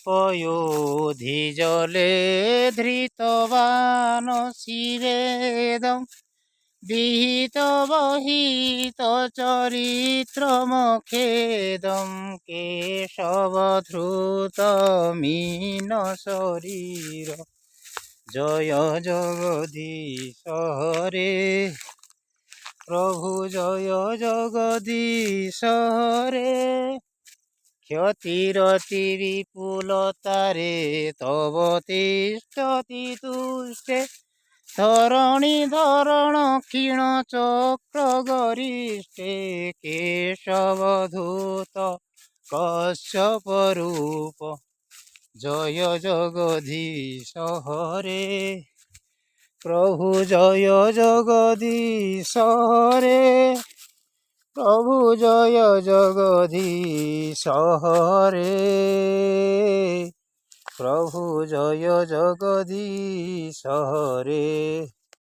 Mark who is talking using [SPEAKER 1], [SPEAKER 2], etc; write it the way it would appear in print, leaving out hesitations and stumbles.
[SPEAKER 1] পয়োধি ধৃতবান শিবেদম বিহিত বহিত চরিত্র মখেদম কেশবধৃত মীন শরীর জয় জগদীশ হরে প্রভু জয় জগদীশ হরে ক্ষতিরতি বিপুলতারে তব তিষ্ঠতি তুষ্টে ধরণী ধরণ ক্ষীণ চক্র গরিষ্ঠে কেশবধূত কশ্যপ রূপ জয় জগদীশ হরে প্রভু জয় জগদীশ হরে প্রভু জয় জগদীশ হরে প্রভু জয় জগদীশ হরে।